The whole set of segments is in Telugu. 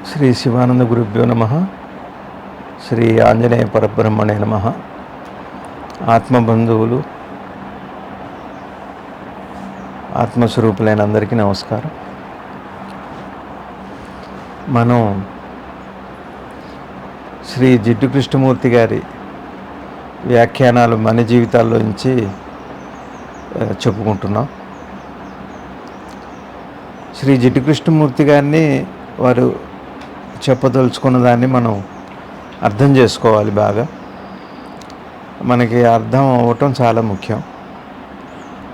శ్రీ శివానంద గురుభ్యో నమః. శ్రీ ఆంజనేయ పరబ్రహ్మణే నమః. ఆత్మబంధువులు, ఆత్మస్వరూపులైన అందరికీ నమస్కారం. మనం శ్రీ జిడ్డు కృష్ణమూర్తి గారి వ్యాఖ్యానాలు మన జీవితాల్లో నుంచి చెప్పుకుంటున్నాం. శ్రీ జిడ్డు కృష్ణమూర్తి గారిని వారు చెప్పదలుచుకున్న దాన్ని మనం అర్థం చేసుకోవాలి. బాగా మనకి అర్థం అవ్వటం చాలా ముఖ్యం.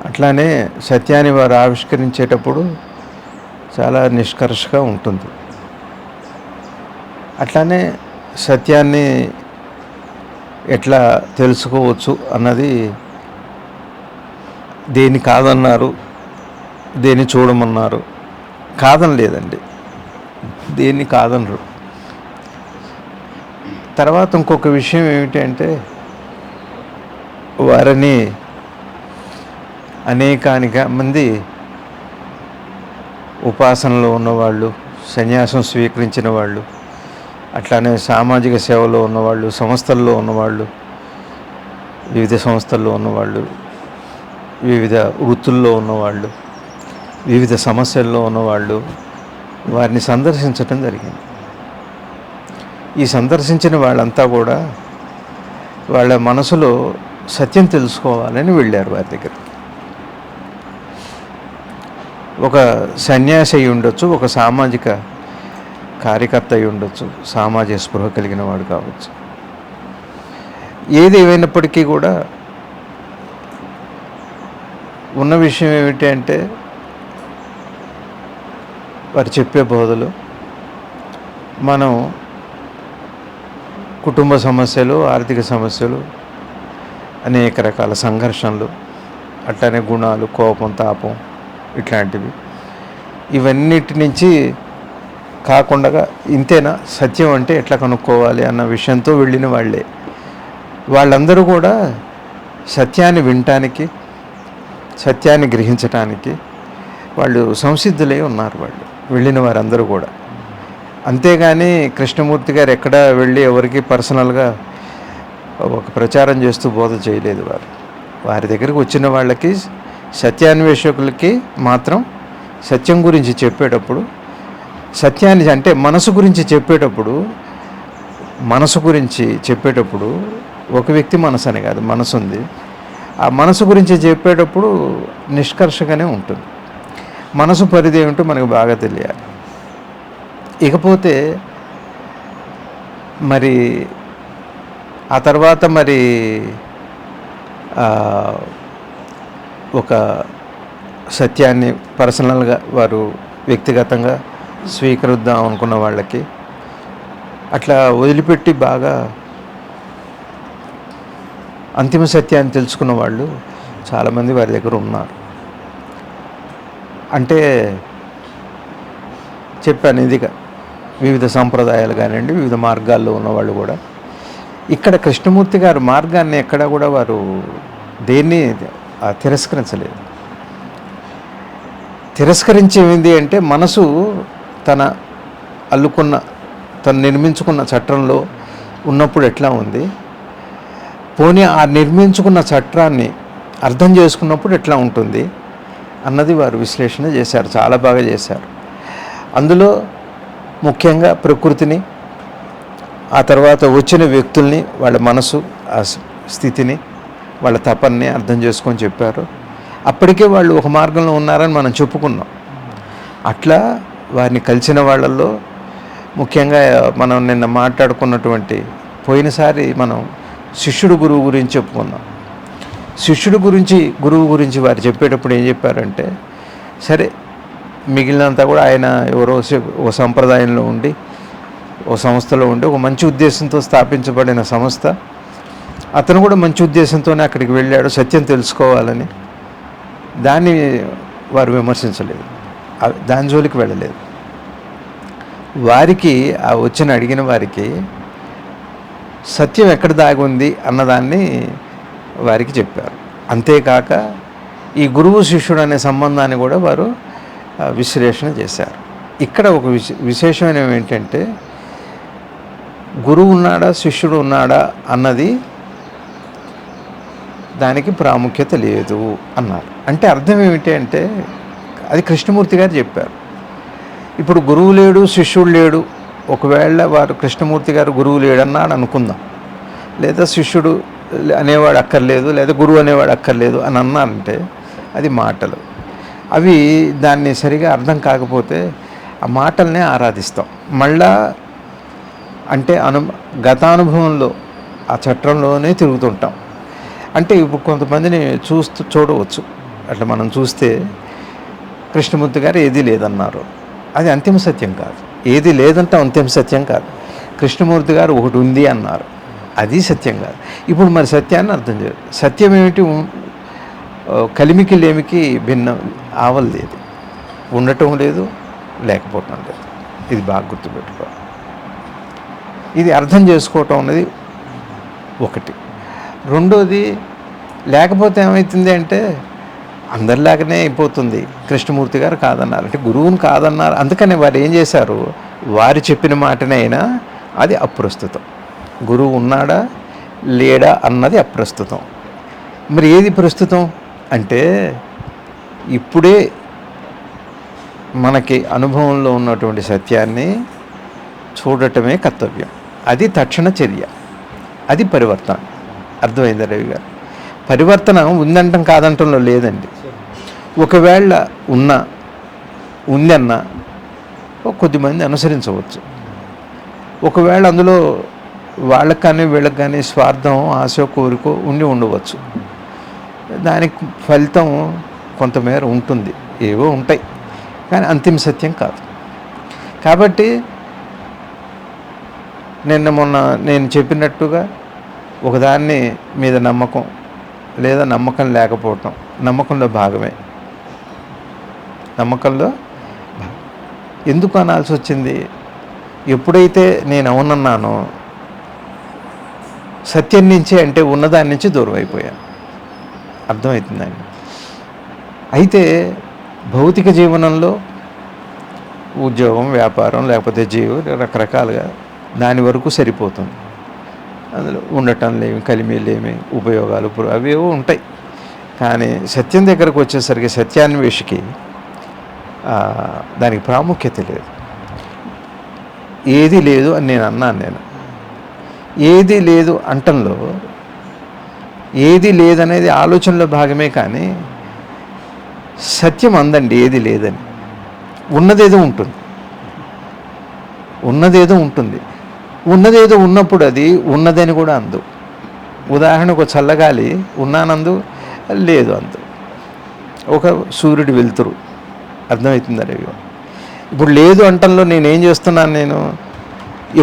అట్లానే సత్యాన్ని వారు ఆవిష్కరించేటప్పుడు చాలా నిష్కర్షగా ఉంటుంది. అట్లానే సత్యాన్ని ఎట్లా తెలుసుకోవచ్చు అన్నది, దేన్ని కాదన్నారు, దేన్ని చూడమన్నారు, కాదని లేదండి, దేన్ని కాదనరు. తర్వాత ఇంకొక విషయం ఏమిటంటే, వారిని అనేకానిక మంది ఉపాసనలో ఉన్నవాళ్ళు, సన్యాసం స్వీకరించిన వాళ్ళు, అట్లానే సామాజిక సేవలో ఉన్నవాళ్ళు, సంస్థల్లో ఉన్నవాళ్ళు, వివిధ సంస్థల్లో ఉన్నవాళ్ళు, వివిధ వృత్తుల్లో ఉన్నవాళ్ళు, వివిధ సమస్యల్లో ఉన్నవాళ్ళు వారిని సందర్శించటం జరిగింది. ఈ సందర్శించిన వాళ్ళంతా కూడా వాళ్ళ మనసులో సత్యం తెలుసుకోవాలని వెళ్ళారు వారి దగ్గరికి. ఒక సన్యాసి అయి ఉండొచ్చు, ఒక సామాజిక కార్యకర్త అయి ఉండొచ్చు, సామాజిక స్పృహ కలిగిన వాడు కావచ్చు. ఏది ఏమైనప్పటికీ కూడా ఉన్న విషయం ఏమిటి అంటే, వారు చెప్పే బోధలు మనం కుటుంబ సమస్యలు, ఆర్థిక సమస్యలు, అనేక రకాల సంఘర్షణలు, అట్లానే గుణాలు, కోపం, తాపం, ఇట్లాంటివి, ఇవన్నిటి నుంచి కాకుండా ఇంతేనా సత్యం అంటే ఎట్లా కనుక్కోవాలి అన్న విషయంతో వెళ్ళిన వాళ్ళే. వాళ్ళందరూ కూడా సత్యాన్ని వినటానికి, సత్యాన్ని గ్రహించటానికి వాళ్ళు సంసిద్ధులై ఉన్నారు. వాళ్ళు వెళ్ళిన వారందరూ కూడా. అంతేగాని కృష్ణమూర్తి గారు ఎక్కడ వెళ్ళి ఎవరికి పర్సనల్గా ఒక ప్రచారం చేస్తూ బోధ చేయలేదు. వారి దగ్గరికి వచ్చిన వాళ్ళకి, సత్యాన్వేషకులకి మాత్రం సత్యం గురించి చెప్పేటప్పుడు, సత్యాన్ని అంటే మనసు గురించి చెప్పేటప్పుడు ఒక వ్యక్తి మనసు అని కాదు, మనసు ఉంది. ఆ మనసు గురించి చెప్పేటప్పుడు నిష్కర్షగానే ఉంటుంది. మనసు పరిధి ఏమిటో మనకు బాగా తెలియాలి. ఇకపోతే మరి ఆ తర్వాత మరి ఒక సత్యాన్ని పర్సనల్గా వారు వ్యక్తిగతంగా స్వీకరిద్దాం అనుకున్న వాళ్ళకి అట్లా వదిలిపెట్టి బాగా అంతిమ సత్యాన్ని తెలుసుకున్న వాళ్ళు చాలామంది వారి దగ్గర ఉన్నారు. అంటే చెప్పాను ఇదిగా, వివిధ సంప్రదాయాలు కానివ్వండి, వివిధ మార్గాల్లో ఉన్నవాళ్ళు కూడా. ఇక్కడ కృష్ణమూర్తి గారు మార్గాన్ని ఎక్కడా కూడా వారు దేన్ని తిరస్కరించలేదు. తిరస్కరించేది అంటే, మనసు తన అల్లుకున్న, తను నిర్మించుకున్న చట్రంలో ఉన్నప్పుడు ఎట్లా ఉంది, పోనీ ఆ నిర్మించుకున్న చట్రాన్ని అర్థం చేసుకున్నప్పుడు ఎట్లా ఉంటుంది అన్నది వారు విశ్లేషణ చేశారు. చాలా బాగా చేశారు. అందులో ముఖ్యంగా ప్రకృతిని, ఆ తర్వాత వచ్చిన వ్యక్తుల్ని, వాళ్ళ మనసు, ఆ స్థితిని, వాళ్ళ తపన్ని అర్థం చేసుకొని చెప్పారు. అప్పటికే వాళ్ళు ఒక మార్గంలో ఉన్నారని మనం చెప్పుకున్నాం. అట్లా వారిని కలిసిన వాళ్ళల్లో ముఖ్యంగా మనం నిన్న మాట్లాడుకున్నటువంటి, పోయినసారి మనం శిష్యుడు గురువు గురించి చెప్పుకున్నాం. శిష్యుడు గురించి, గురువు గురించి వారు చెప్పేటప్పుడు ఏం చెప్పారంటే, సరే మిగిలినంతా కూడా ఆయన ఎవరో ఒక సంప్రదాయంలో ఉండి, ఒక సంస్థలో ఉండి, ఒక మంచి ఉద్దేశంతో స్థాపించబడిన సంస్థ, అతను కూడా మంచి ఉద్దేశంతోనే అక్కడికి వెళ్ళాడు, సత్యం తెలుసుకోవాలని. దాన్ని వారు విమర్శించలేదు, దాని జోలికి వెళ్ళలేదు. వారికి ఆ అడిగిన వారికి సత్యం ఎక్కడ దాగి ఉంది అన్నదాన్ని వారికి చెప్పారు. అంతేకాక ఈ గురువు శిష్యుడు అనే సంబంధాన్ని కూడా వారు విశ్లేషణ చేశారు. ఇక్కడ ఒక విశేషమైనవి ఏంటంటే గురువు ఉన్నాడా శిష్యుడు ఉన్నాడా అన్నది దానికి ప్రాముఖ్యత లేదు అన్నారు. అంటే అర్థం ఏమిటి అంటే అది కృష్ణమూర్తి గారు చెప్పారు. ఇప్పుడు గురువు లేడు శిష్యుడు లేడు, ఒకవేళ వారు కృష్ణమూర్తి గారు గురువు లేడన్నాడు అనుకుందాం, లేదా శిష్యుడు అనేవాడు అక్కర్లేదు లేదా గురువు అనేవాడు అక్కర్లేదు అని అన్నారంటే అది మాటలు. అవి దాన్ని సరిగా అర్థం కాకపోతే ఆ మాటల్నే ఆరాధిస్తాం. మళ్ళా అంటే గతానుభవంలో ఆ చట్రంలోనే తిరుగుతుంటాం. అంటే ఇప్పుడు కొంతమందిని చూడవచ్చు. అట్లా మనం చూస్తే కృష్ణమూర్తి గారు ఏదీ లేదన్నారు, అది అంతిమ సత్యం కాదు. ఏది లేదంటే అంతిమ సత్యం కాదు. కృష్ణమూర్తి గారు ఒకటి ఉంది అన్నారు, అది సత్యం కాదు. ఇప్పుడు మరి సత్యాన్ని అర్థం చేయాలి. సత్యం ఏమిటి? కలిమికి లేమికి భిన్నం ఆవలేదు, ఉండటం లేదు లేకపోవటం లేదు. ఇది బాగా గుర్తుపెట్టుకోవాలి. ఇది అర్థం చేసుకోవటం అనేది ఒకటి. రెండోది, లేకపోతే ఏమవుతుంది అంటే అందరిలాగానే అయిపోతుంది. కృష్ణమూర్తి గారు కాదన్నారు అంటే గురువుని కాదన్నారు, అందుకని వారు ఏం చేశారు, వారు చెప్పిన మాటనే అయినా అది అప్రస్తుతం. గురువు ఉన్నాడా లేడా అన్నది అప్రస్తుతం. మరి ఏది ప్రస్తుతం అంటే ఇప్పుడే మనకి అనుభవంలో ఉన్నటువంటి సత్యాన్ని చూడటమే కర్తవ్యం. అది తక్షణ చర్య, అది పరివర్తన. అర్థమైందా రవి గారు? పరివర్తన ఉందంటం కాదంటంలో లేదండి. ఒకవేళ ఉందన్నా కొద్దిమంది అనుసరించవచ్చు. ఒకవేళ అందులో వాళ్ళకి కానీ వీళ్ళకి కానీ స్వార్థం ఆశ కోరికో ఉండవచ్చు. దానికి ఫలితం కొంతమేర ఉంటుంది, ఏవో ఉంటాయి, కానీ అంతిమ సత్యం కాదు. కాబట్టి మొన్న నేను చెప్పినట్టుగా ఒకదాన్ని మీద నమ్మకం లేదా నమ్మకం లేకపోవటం నమ్మకంలో భాగమే. నమ్మకంలో ఎందుకు అనాల్సి వచ్చింది? ఎప్పుడైతే నేను అవునన్నానో సత్యం నుంచి అంటే ఉన్నదాని నుంచి దూరం అయిపోయాను. అర్థమవుతుందండి. అయితే భౌతిక జీవనంలో ఉద్యోగం, వ్యాపారం, లేకపోతే రకరకాలుగా దాని వరకు సరిపోతుంది. అందులో ఉండటం లేమి, కలిమీలేమి, ఉపయోగాలు అవేవో ఉంటాయి. కానీ సత్యం దగ్గరకు వచ్చేసరికి సత్యాన్వేషికి దానికి ప్రాముఖ్యత లేదు. ఏది లేదు అని నేను అన్నాను. ఏది లేదు అంటంలో ఏది లేదనేది ఆలోచనలో భాగమే, కానీ సత్యం అందండి ఏది లేదని. ఉన్నదేదో ఉంటుంది, ఉన్నదేదో ఉన్నప్పుడు అది ఉన్నదని కూడా అందు. ఉదాహరణకు చల్లగాలి ఉన్నానందు, లేదు అందు. ఒక సూర్యుడు వెలుతురు. అర్థమవుతుందా రవి? ఇప్పుడు లేదు అంటంలో నేనేం చేస్తున్నాను? నేను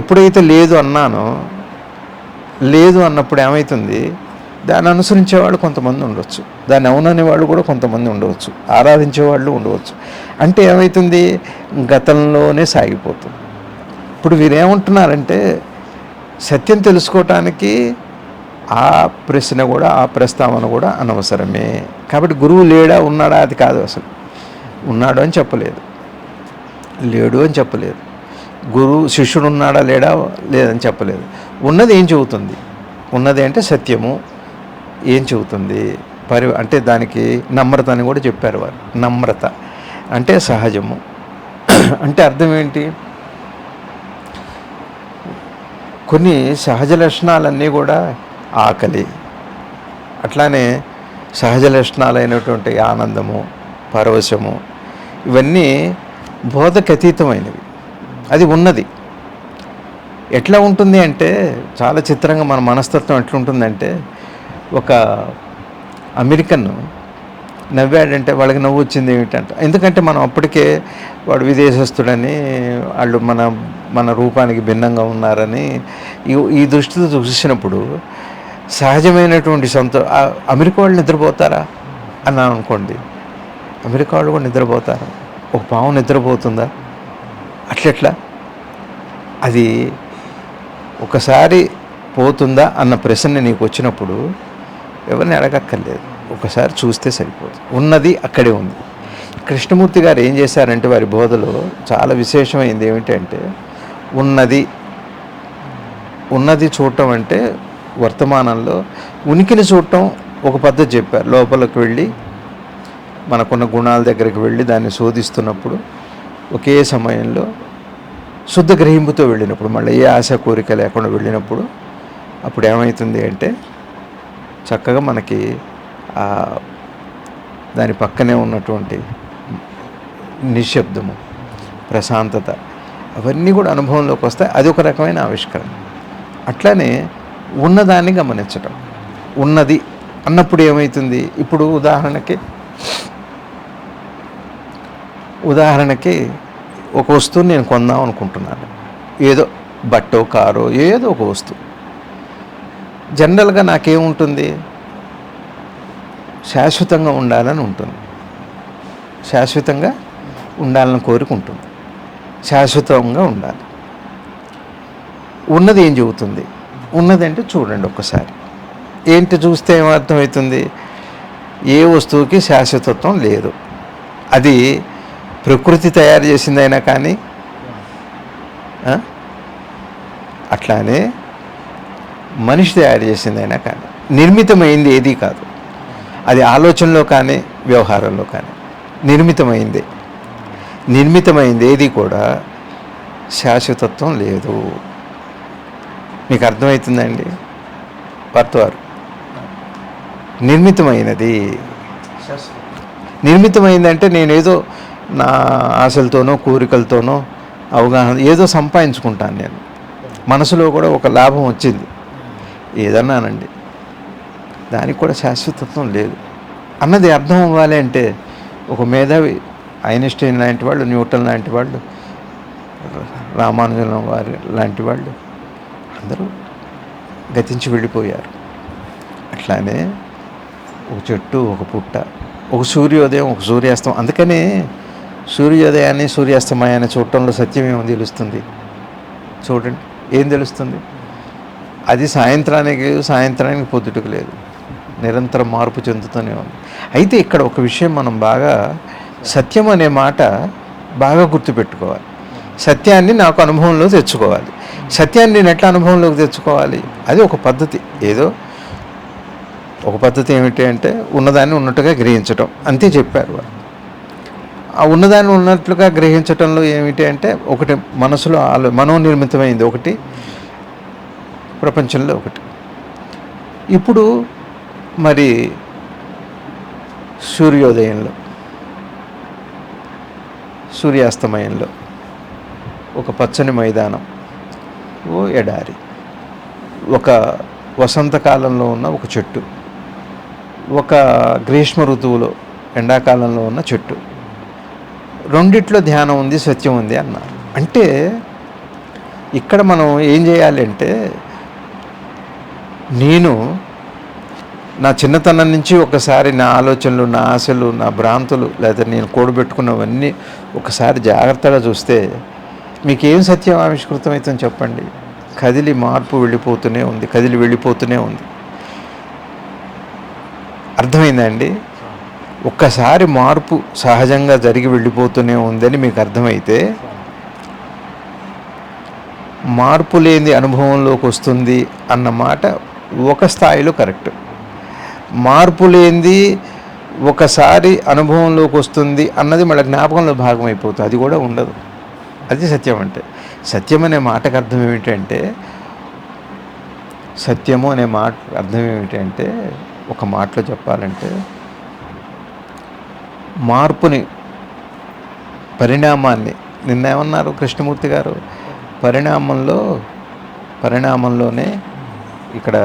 ఎప్పుడైతే లేదు అన్నానో, లేదు అన్నప్పుడు ఏమవుతుంది, దాన్ని అనుసరించేవాళ్ళు కొంతమంది ఉండవచ్చు, దాన్ని అవుననే వాళ్ళు కూడా కొంతమంది ఉండవచ్చు, ఆరాధించేవాళ్ళు ఉండవచ్చు. అంటే ఏమవుతుంది, గతంలోనే సాగిపోతుంది. ఇప్పుడు వీరేమంటున్నారంటే సత్యం తెలుసుకోవటానికి ఆ ప్రశ్న కూడా ఆ ప్రస్తావన కూడా అనవసరమే. కాబట్టి గురువు లేడా ఉన్నాడా అది కాదు, అసలు ఉన్నాడు అని చెప్పలేదు, లేడు అని చెప్పలేదు. గురువు శిష్యుడు ఉన్నాడా లేదని చెప్పలేదు. ఉన్నది ఏం చెబుతుంది? ఉన్నది అంటే సత్యము ఏం చెబుతుంది? అంటే దానికి నమ్రత అని కూడా చెప్పారు వారు. నమ్రత అంటే సహజము. అంటే అర్థం ఏంటి? కొన్ని సహజ లక్షణాలన్నీ కూడా ఆకలి, అట్లానే సహజ లక్షణాలైనటువంటి ఆనందము, పరవశము, ఇవన్నీ బోధకు అతీతమైనవి. అది ఉన్నది. ఎట్లా ఉంటుంది అంటే చాలా చిత్రంగా మన మనస్తత్వం ఎట్లుంటుందంటే, ఒక అమెరికన్ నవ్వాడంటే వాళ్ళకి నవ్వు వచ్చింది ఏమిటంట. ఎందుకంటే మనం అప్పటికే వాడు విదేశస్తుడని, వాళ్ళు మన రూపానికి భిన్నంగా ఉన్నారని ఈ దృష్టితో చూసినప్పుడు సహజమైనటువంటి అమెరికా వాళ్ళు నిద్రపోతారా అన్నాను అనుకోండి, అమెరికా వాళ్ళు కూడా నిద్రపోతారా? ఒక పాము నిద్రపోతుందా? అట్లెట్లా? అది ఒకసారి పోతుందా అన్న ప్రశ్న నీకు వచ్చినప్పుడు ఎవరిని అడగక్కర్లేదు, ఒకసారి చూస్తే సరిపోదు. ఉన్నది అక్కడే ఉంది. కృష్ణమూర్తి గారు ఏం చేశారంటే వారి బోధలో చాలా విశేషమైంది ఏమిటంటే ఉన్నది చూడటం అంటే వర్తమానంలో ఉనికిని చూడటం ఒక పద్ధతి చెప్పారు. లోపలికి వెళ్ళి మనకున్న గుణాల దగ్గరికి వెళ్ళి దాన్ని శోధిస్తున్నప్పుడు ఒకే సమయంలో శుద్ధ గ్రహింపుతో వెళ్ళినప్పుడు, మళ్ళీ ఏ ఆశ కోరిక లేకుండా వెళ్ళినప్పుడు అప్పుడు ఏమవుతుంది అంటే చక్కగా మనకి దాని పక్కనే ఉన్నటువంటి నిశ్శబ్దము, ప్రశాంతత అవన్నీ కూడా అనుభవంలోకి వస్తాయి. అది ఒక రకమైన ఆవిష్కరణ. అట్లానే ఉన్నదాన్ని గమనించటం. ఉన్నది అన్నప్పుడు ఏమవుతుంది, ఇప్పుడు ఉదాహరణకి ఒక వస్తువుని నేను కొందాం అనుకుంటున్నాను. ఏదో బట్టో కారో ఏదో ఒక వస్తువు. జనరల్గా నాకేముంటుంది, శాశ్వతంగా ఉండాలని ఉంటుంది, శాశ్వతంగా ఉండాలని కోరిక ఉంటుంది, శాశ్వతంగా ఉండాలి. ఉన్నది ఏం చెబుతుంది, ఉన్నదంటే చూడండి ఒక్కసారి ఏంటి చూస్తే ఏమర్థమవుతుంది, ఏ వస్తువుకి శాశ్వతత్వం లేదు. అది ప్రకృతి తయారు చేసిందైనా కానీ, అట్లానే మనిషి తయారు చేసిందైనా కానీ నిర్మితమైంది ఏదీ కాదు. అది ఆలోచనలో కానీ వ్యవహారంలో కానీ నిర్మితమైంది ఏది కూడా శాశ్వతత్వం లేదు. మీకు అర్థమవుతుందండి? వారు నిర్మితమైందంటే నేనేదో నా ఆశలతోనో కోరికలతోనో అవగాహన ఏదో సంపాదించుకుంటాను. నేను మనసులో కూడా ఒక లాభం వచ్చింది ఏదన్నానండి, దానికి కూడా శాశ్వతత్వం లేదు అన్నది అర్థం అవ్వాలి అంటే ఒక మేధావి ఐన్స్టైన్ లాంటి వాళ్ళు, న్యూటన్ లాంటి వాళ్ళు, రామానుజన్ వారి లాంటి వాళ్ళు అందరూ గతించి వెళ్ళిపోయారు. అట్లానే ఒక చెట్టు, ఒక పుట్ట, ఒక సూర్యోదయం, ఒక సూర్యాస్తం. అందుకనే సూర్యోదయాన్ని సూర్యాస్తమయాన్ని చూడటంలో సత్యం ఏమో తెలుస్తుంది. చూడండి ఏం తెలుస్తుంది, అది సాయంత్రానికి పొద్దుటకు లేదు, నిరంతరం మార్పు చెందుతూనే ఉంది. అయితే ఇక్కడ ఒక విషయం మనం బాగా సత్యం అనే మాట బాగా గుర్తుపెట్టుకోవాలి. సత్యాన్ని నాకు అనుభవంలో తెచ్చుకోవాలి. సత్యాన్ని నేను ఎట్లా అనుభవంలోకి తెచ్చుకోవాలి, అది ఒక పద్ధతి. ఏదో ఒక పద్ధతి ఏమిటి అంటే ఉన్నదాన్ని ఉన్నట్టుగా గ్రహించటం, అంతే చెప్పారు వారు. ఆ ఉన్నదాన్ని ఉన్నట్లుగా గ్రహించటంలో ఏమిటి అంటే ఒకటి మనసులో మనోనిర్మితమైంది ఒకటి, ప్రపంచంలో ఒకటి. ఇప్పుడు మరి సూర్యోదయంలో, సూర్యాస్తమయంలో ఒక పచ్చని మైదానం, ఓ ఎడారి, ఒక వసంతకాలంలో ఉన్న ఒక చెట్టు, ఒక గ్రీష్మ ఋతువులో ఎండాకాలంలో ఉన్న చెట్టు, రెండిట్లో ధ్యానం ఉంది, సత్యం ఉంది అన్నారు. అంటే ఇక్కడ మనం ఏం చేయాలంటే, నేను నా చిన్నతనం నుంచి ఒకసారి నా ఆలోచనలు, నా ఆశలు, నా భ్రాంతులు, లేదా నేను కూడబెట్టుకున్నవన్నీ ఒకసారి జాగ్రత్తగా చూస్తే మీకేం సత్యం ఆవిష్కృతమవుతుందని చెప్పండి. కదిలి వెళ్ళిపోతూనే ఉంది. అర్థమైందండి? ఒక్కసారి మార్పు సహజంగా జరిగి వెళ్ళిపోతూనే ఉందని మీకు అర్థమైతే, మార్పు లేని అనుభవంలోకి వస్తుంది అన్నమాట ఒక స్థాయిలో కరెక్ట్. మార్పు లేనిది ఒకసారి అనుభవంలోకి వస్తుంది అన్నది మళ్ళీ జ్ఞాపకంలో భాగమైపోతుంది, అది కూడా ఉండదు. అది సత్యం అంటే. సత్యం అనే మాటకు అర్థం ఏమిటంటే, సత్యము అనే మాట అర్థం ఏమిటంటే, ఒక మాటలో చెప్పాలంటే మార్పుని, పరిణామాన్ని, నిన్న ఏమన్నారు కృష్ణమూర్తి గారు, పరిణామంలోనే ఇక్కడ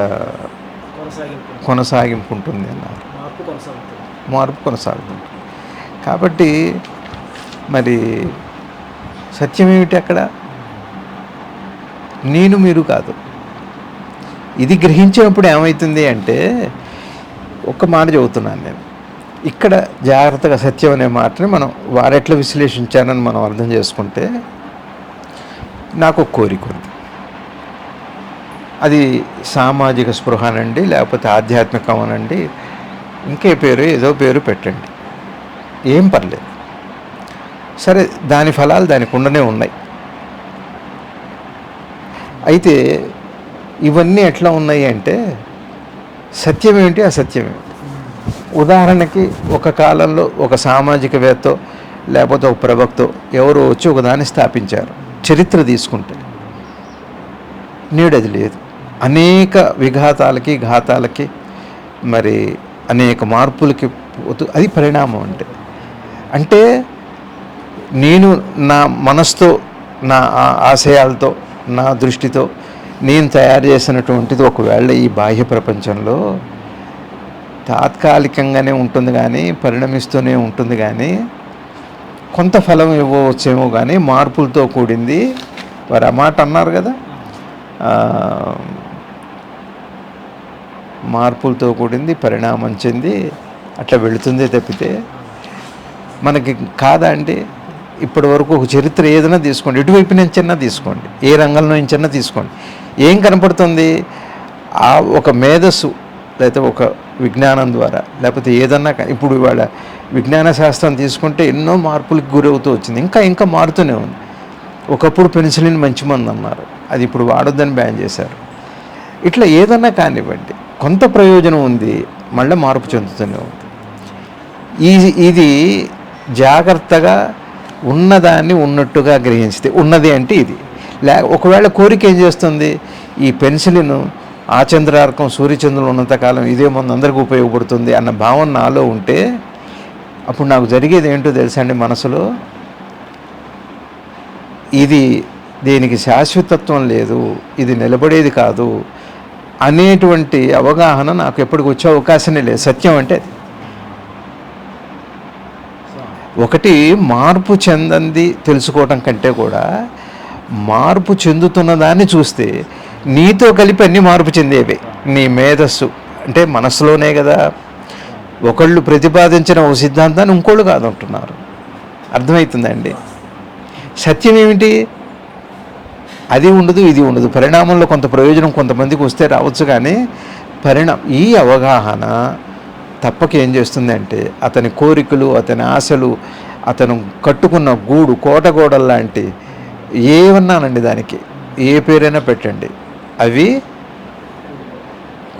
కొనసాగింపు ఉంటుంది అన్నారు. మార్పు కొనసాగుతుంది. కాబట్టి మరి సత్యం ఏమిటి అక్కడ? నేను మీరు కాదు. ఇది గ్రహించినప్పుడు ఏమవుతుంది అంటే, ఒక్క మాట చెబుతున్నాను నేను ఇక్కడ, జాగ్రత్తగా సత్యం అనే మాటని మనం వారెట్లా విశ్లేషించానని మనం అర్థం చేసుకుంటే, నాకు ఒక కోరిక ఉంది. అది సామాజిక స్పృహ అనండి, లేకపోతే ఆధ్యాత్మికం అనండి, ఇంకే పేరు ఏదో పేరు పెట్టండి, ఏం పర్లేదు. సరే, దాని ఫలాలు దానికి ఉండనే ఉన్నాయి. అయితే ఇవన్నీ ఎట్లా ఉన్నాయి అంటే సత్యం ఏమిటి, అసత్యం ఏమిటి. ఉదాహరణకి ఒక కాలంలో ఒక సామాజికవేత్త లేకపోతే ఒక ప్రవక్త ఎవరో వచ్చి ఒకదాన్ని స్థాపించారు. చరిత్ర తీసుకుంటే నేడు అది లేదు. అనేక విఘాతాలకి ఘాతాలకి మరి అనేక మార్పులకి అది పరిణామం. అంటే నేను నా మనసుతో, నా ఆశయాలతో, నా దృష్టితో నేను తయారు చేసినటువంటిది ఒకవేళ ఈ బాహ్య ప్రపంచంలో తాత్కాలికంగానే ఉంటుంది, కానీ పరిణమిస్తూనే ఉంటుంది, కానీ కొంత ఫలం ఇవ్వవచ్చేమో, కానీ మార్పులతో కూడింది. వారు ఆ మాట అన్నారు కదా, మార్పులతో కూడింది, పరిణామం చెంది అట్లా వెళుతుందే తప్పితే మనకి కాదా అండి. ఇప్పటి వరకు ఒక చరిత్ర ఏదైనా తీసుకోండి, ఎటువైపు నుంచైనా తీసుకోండి, ఏ రంగంలో నుంచైనా తీసుకోండి, ఏం కనపడుతుంది? ఆ ఒక మేధస్సు లేకపోతే ఒక విజ్ఞానం ద్వారా, లేకపోతే ఏదన్నా. ఇప్పుడు ఇవాళ విజ్ఞాన శాస్త్రం తీసుకుంటే ఎన్నో మార్పులకు గురవుతూ వచ్చింది, ఇంకా మారుతూనే ఉంది. ఒకప్పుడు పెన్సిలిన్ మంచి మంది అన్నారు, అది ఇప్పుడు వాడొద్దని బ్యాన్ చేశారు. ఇట్లా ఏదన్నా కానివ్వండి, కొంత ప్రయోజనం ఉంది, మళ్ళీ మార్పు చెందుతూనే ఉంది. ఇది జాగ్రత్తగా ఉన్నదాన్ని ఉన్నట్టుగా గ్రహించితే ఉన్నది అంటే ఇది. ఒకవేళ కోరిక ఏం చేస్తుంది, ఈ పెన్సిలిన్ ఆచంద్రార్కం సూర్యచంద్రులు ఉన్నంతకాలం ఇదే ముందు అందరికీ ఉపయోగపడుతుంది అన్న భావన నాలో ఉంటే అప్పుడు నాకు జరిగేది ఏంటో తెలుసా అండి, మనసులో ఇది దీనికి శాశ్వతత్వం లేదు, ఇది నిలబడేది కాదు అనేటువంటి అవగాహన నాకు ఎప్పటికి వచ్చే అవకాశమే లేదు. సత్యం అంటే ఒకటి మార్పు చెందంది తెలుసుకోవటం కంటే కూడా మార్పు చెందుతున్న దాన్ని చూస్తే నీతో కలిపి అన్ని మార్పు చెందేవి. నీ మేధస్సు అంటే మనసులోనే కదా. ఒకళ్ళు ప్రతిపాదించిన ఒక సిద్ధాంతాన్ని ఇంకోళ్ళు కాదంటున్నారు. అర్థమవుతుందండి. సత్యం ఏమిటి? అది ఉండదు, ఇది ఉండదు. పరిణామంలో కొంత ప్రయోజనం కొంతమందికి వస్తే రావచ్చు, కానీ ఈ అవగాహన తప్పక ఏం చేస్తుందంటే అతని కోరికలు, అతని ఆశలు, అతను కట్టుకున్న గూడు, కోటగోడలు లాంటి ఏమన్నానండి, దానికి ఏ పేరైనా పెట్టండి, అవి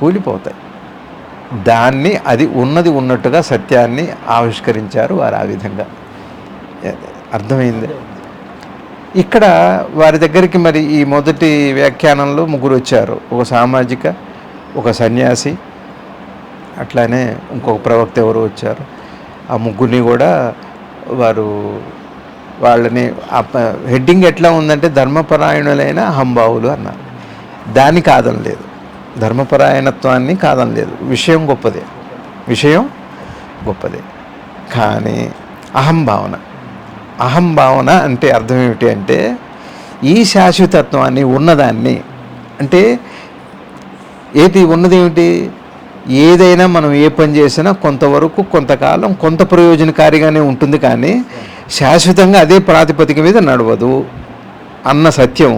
కూలిపోతాయి. అది ఉన్నది ఉన్నట్టుగా సత్యాన్ని ఆవిష్కరించారు వారు. ఆ విధంగా అర్థమైంది. ఇక్కడ వారి దగ్గరికి మరి ఈ మొదటి వ్యాఖ్యానంలో ముగ్గురు వచ్చారు. ఒక సామాజిక, ఒక సన్యాసి, అట్లానే ఇంకొక ప్రవక్త ఎవరు వచ్చారు. ఆ ముగ్గురిని కూడా వాళ్ళని హెడ్డింగ్ ఎట్లా ఉందంటే ధర్మపరాయణులైన అహంభావులు అన్నారు. దాన్ని కాదనలేదు, ధర్మపరాయణత్వాన్ని కాదనలేదు. విషయం గొప్పదే, కానీ అహంభావన అంటే అర్థం ఏమిటి అంటే ఈ శాశ్వతత్వాన్ని, ఉన్నదాన్ని, అంటే ఉన్నదేమిటి? ఏదైనా మనం ఏ పని చేసినా కొంతవరకు, కొంతకాలం, కొంత ప్రయోజనకారిగానే ఉంటుంది, కానీ శాశ్వతంగా అదే ప్రాతిపదిక మీద నడవదు అన్న సత్యం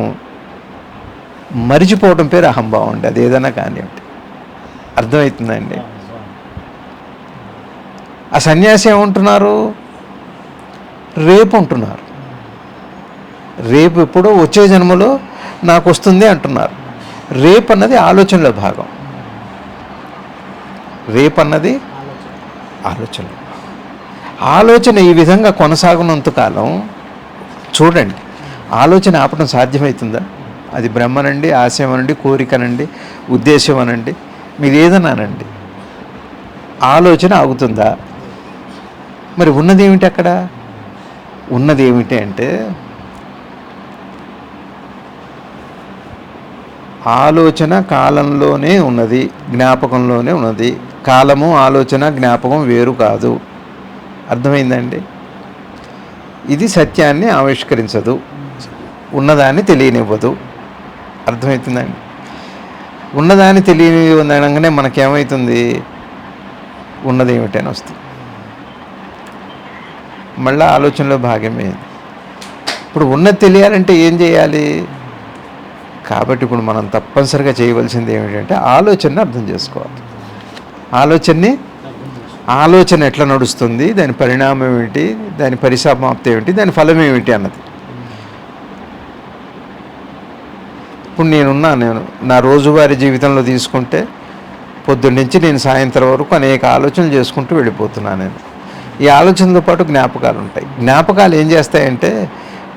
మరిచిపోవడం పేరు అహంభావం అండి. అది ఏదైనా కానివ్వండి. అర్థమవుతుందండి. ఆ సన్యాసి ఏమంటున్నారు? రేపు అంటున్నారు. రేపు ఎప్పుడో వచ్చే జన్మలో నాకు వస్తుంది అంటున్నారు. రేపు అన్నది ఆలోచనలో భాగం. రేపన్నది ఆలోచన ఈ విధంగా కొనసాగునంతకాలం చూడండి, ఆలోచన ఆపడం సాధ్యమవుతుందా? అది బ్రహ్మనండి, ఆశయం అనండి, కోరికనండి, ఉద్దేశం అనండి, మీరు ఏదన్నానండి, ఆలోచన ఆగుతుందా? మరి ఉన్నదేమిటి అక్కడ? ఉన్నదేమిటి అంటే ఆలోచన కాలంలోనే ఉన్నది, జ్ఞాపకంలోనే ఉన్నది. కాలము, ఆలోచన, జ్ఞాపకం వేరు కాదు. అర్థమైందండి. ఇది సత్యాన్ని ఆవిష్కరించదు, ఉన్నదాన్ని తెలియనివ్వదు. అర్థమవుతుందండి. ఉన్నదాన్ని తెలియనివ్వనగానే మనకేమవుతుంది? ఉన్నదేమిటని వస్తుంది. మళ్ళీ ఆలోచనలో భాగమే. ఇప్పుడు ఉన్నది తెలియాలంటే ఏం చేయాలి? కాబట్టి ఇప్పుడు మనం తప్పనిసరిగా చేయవలసింది ఏమిటంటే ఆలోచనని అర్థం చేసుకోవాలి. ఆలోచనని ఆలోచన ఎట్లా నడుస్తుంది, దాని పరిణామం ఏమిటి, దాని పరిసమాప్తి ఏమిటి, దాని ఫలం ఏమిటి అన్నది. ఇప్పుడు నేను నా రోజువారీ జీవితంలో తీసుకుంటే పొద్దున్నుంచి నేను సాయంత్రం వరకు అనేక ఆలోచనలు చేసుకుంటూ వెళ్ళిపోతున్నాను నేను. ఈ ఆలోచనతో పాటు జ్ఞాపకాలు ఉంటాయి. జ్ఞాపకాలు ఏం చేస్తాయంటే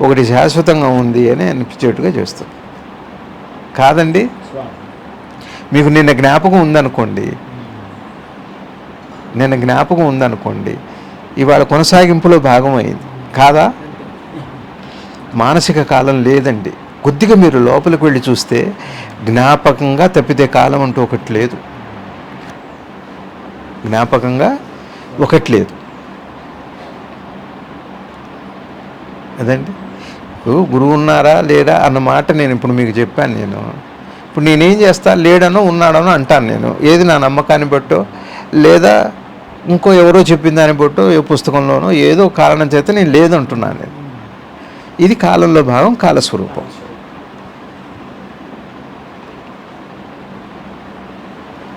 ఒకటి శాశ్వతంగా ఉంది అని అనిపించేట్టుగా చేస్తుంది. కాదండి, మీకు నిన్న జ్ఞాపకం ఉందనుకోండి, ఇవాళ కొనసాగింపులో భాగం అయింది కాదా? మానసిక కాలం లేదండి. కొద్దిగా మీరు లోపలికి వెళ్ళి చూస్తే జ్ఞాపకంగా తప్పితే కాలం అంటూ ఒకటి లేదు. అదండి. గురువు ఉన్నారా లేరా అన్న మాట నేను ఇప్పుడు మీకు చెప్పాను. ఇప్పుడు నేనేం చేస్తా, లేడనో ఉన్నాడనో అంటాను నేను. ఏది నా నమ్మకాన్ని బట్టో లేదా ఇంకో ఎవరో చెప్పిన దాన్ని బట్టో ఏ పుస్తకంలోనో ఏదో కారణం చేత నేను లేదంటున్నాను నేను. ఇది కాలంలో భాగం, కాలస్వరూపం.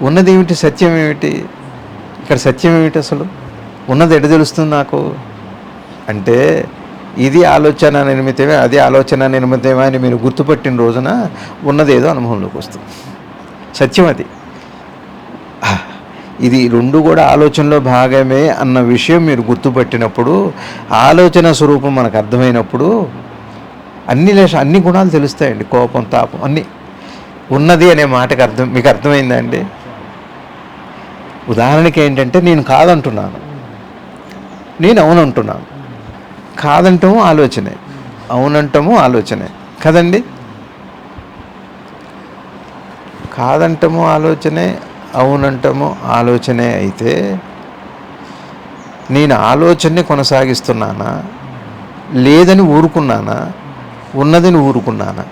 ఉన్నదేమిటి, సత్యం ఏమిటి? ఇక్కడ సత్యం ఏమిటి? అసలు ఉన్నది ఎడ తెలుస్తుంది నాకు అంటే ఇది ఆలోచన నిర్మితమే, అది ఆలోచన నిర్మితమే అని మీరు గుర్తుపట్టిన రోజున ఉన్నదేదో అనుభవంలోకి వస్తుంది. సత్యం అది. ఇది రెండు కూడా ఆలోచనలో భాగమే అన్న విషయం మీరు గుర్తుపట్టినప్పుడు, ఆలోచన స్వరూపం మనకు అర్థమైనప్పుడు అన్ని గుణాలు తెలుస్తాయండి. కోపం, తాపం అన్నీ. ఉన్నది అనే మాటకు మీకు అర్థమైందా అండి? ఉదాహరణకి ఏంటంటే నేను కాదంటున్నాను, నేను అవునంటున్నాను. కాదంటాము ఆలోచనే, అవునంటాము ఆలోచనే కదండి. కాదంటాము ఆలోచనే, అవునంటాము ఆలోచనే. అయితే నేను ఆలోచనని కొనసాగిస్తున్నానా, లేదని ఊరుకున్నానా, ఉన్నదని ఊరుకున్నానా?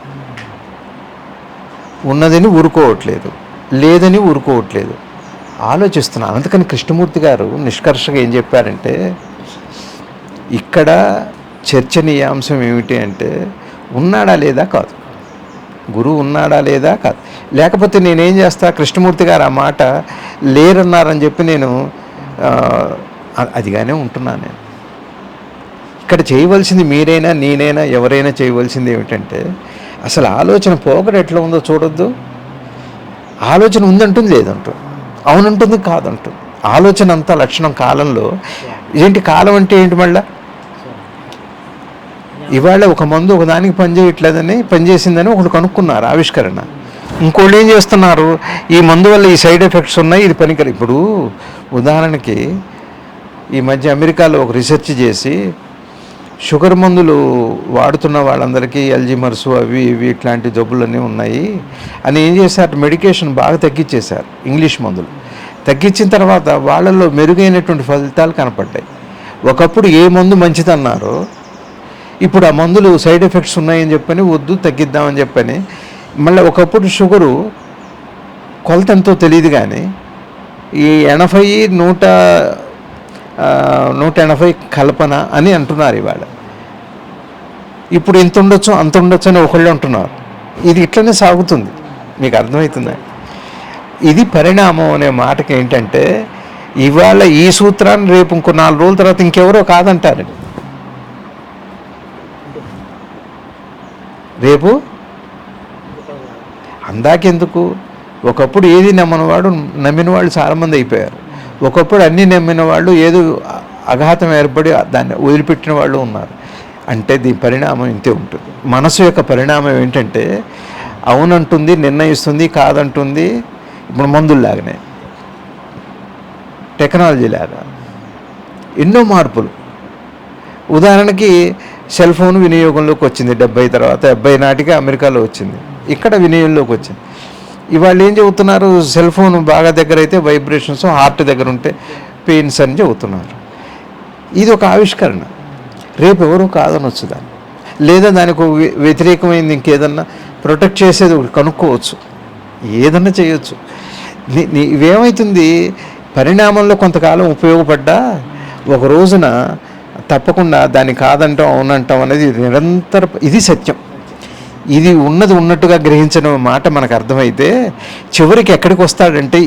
ఉన్నదని ఊరుకోవట్లేదు, లేదని ఊరుకోవట్లేదు, ఆలోచిస్తున్నాను. అందుకని కృష్ణమూర్తి గారు నిష్కర్షగా ఏం చెప్పారంటే, ఇక్కడ చర్చనీయాంశం ఏమిటి అంటే ఉన్నాడా లేదా కాదు, గురువు ఉన్నాడా లేదా కాదు. లేకపోతే నేనేం చేస్తా, కృష్ణమూర్తి గారు ఆ మాట లేరన్నారని చెప్పి నేను అదిగానే ఉంటున్నాను. నేను ఇక్కడ చేయవలసింది మీరైనా నేనైనా ఎవరైనా చేయవలసింది ఏమిటంటే, అసలు ఆలోచన పోకడ ఎట్లా ఉందో చూడొద్దు. ఆలోచన ఉందంటుంది, లేదంటుంది, అవునంటుంది, కాదంటుంది. ఆలోచన అంతా లక్షణం కాలంలో ఏంటి? కాలం అంటే ఏంటి? మళ్ళా ఇవాళ ఒక మందు ఒకదానికి పనిచేయట్లేదని, పనిచేసిందని ఒకటి కనుక్కున్నారు, ఆవిష్కరణ. ఇంకోళ్ళు ఏం చేస్తున్నారు, ఈ మందు వల్ల ఈ సైడ్ ఎఫెక్ట్స్ ఉన్నాయి, ఇది పనికిరాదు. ఇప్పుడు ఉదాహరణకి ఈ మధ్య అమెరికాలో ఒక రీసెర్చ్ చేసి షుగర్ మందులు వాడుతున్న వాళ్ళందరికీ అల్జీమర్స్ అవి ఇవి ఇట్లాంటి జబ్బులన్నీ ఉన్నాయి అని ఏం చేశారు, మెడికేషన్ బాగా తగ్గించేశారు. ఇంగ్లీష్ మందులు తగ్గించిన తర్వాత వాళ్ళల్లో మెరుగైనటువంటి ఫలితాలు కనపడ్డాయి. ఒకప్పుడు ఏ మందు మంచిదన్నారో ఇప్పుడు ఆ మందులు సైడ్ ఎఫెక్ట్స్ ఉన్నాయని చెప్పని వద్దు, తగ్గిద్దామని చెప్పని. మళ్ళీ ఒకప్పుడు షుగరు కొలత ఎంతో తెలియదు, కానీ ఈ 180 కల్పన అని అంటున్నారు ఇవాళ. ఇప్పుడు ఎంత ఉండొచ్చు అంత ఉండొచ్చు అని ఒకళ్ళు అంటున్నారు. ఇది ఇట్లనే సాగుతుంది. మీకు అర్థమవుతుందా? ఇది పరిణామం అనే మాటకి ఏంటంటే, ఇవాళ ఈ సూత్రాన్ని రేపు ఇంకో 4 రోజుల తర్వాత ఇంకెవరో కాదంటారండి. రేపు అందాకెందుకు? ఒకప్పుడు ఏది నమ్మిన వాళ్ళు చాలామంది అయిపోయారు. ఒకప్పుడు అన్నీ నమ్మిన వాళ్ళు ఏదో అఘాతం ఏర్పడి దాన్ని వదిలిపెట్టిన వాళ్ళు ఉన్నారు. అంటే దీని పరిణామం ఇంతే ఉంటుంది. మనసు యొక్క పరిణామం ఏంటంటే అవునంటుంది, నిర్ణయిస్తుంది, కాదంటుంది. ఇప్పుడు మందుల్లాగానే, టెక్నాలజీ లాగా ఎన్నో మార్పులు. ఉదాహరణకి సెల్ ఫోన్ వినియోగంలోకి వచ్చింది 70 నాటికి అమెరికాలో వచ్చింది, ఇక్కడ వినియోగంలోకి వచ్చింది. ఇవాళ ఏం చెబుతున్నారు, సెల్ ఫోన్ బాగా దగ్గర అయితే వైబ్రేషన్స్, హార్ట్ దగ్గర ఉంటే పెయిన్స్ అని చెబుతున్నారు. ఇది ఒక ఆవిష్కరణ. రేపు ఎవరో కాదనొచ్చు దాన్ని, లేదా దానికి వ్యతిరేకమైంది ఇంకేదన్నా ప్రొటెక్ట్ చేసేది ఒకటి కనుక్కోవచ్చు, ఏదన్నా చేయొచ్చు. ఇవేమవుతుంది, పరిణామంలో కొంతకాలం ఉపయోగపడ్డా ఒక రోజున తప్పకుండా దాన్ని కాదంటాం అవునంటాం అనేది నిరంతర, ఇది సత్యం. ఇది ఉన్నది ఉన్నట్టుగా గ్రహించడం మాట మనకు అర్థమైతే చివరికి ఎక్కడికి వస్తాడంటే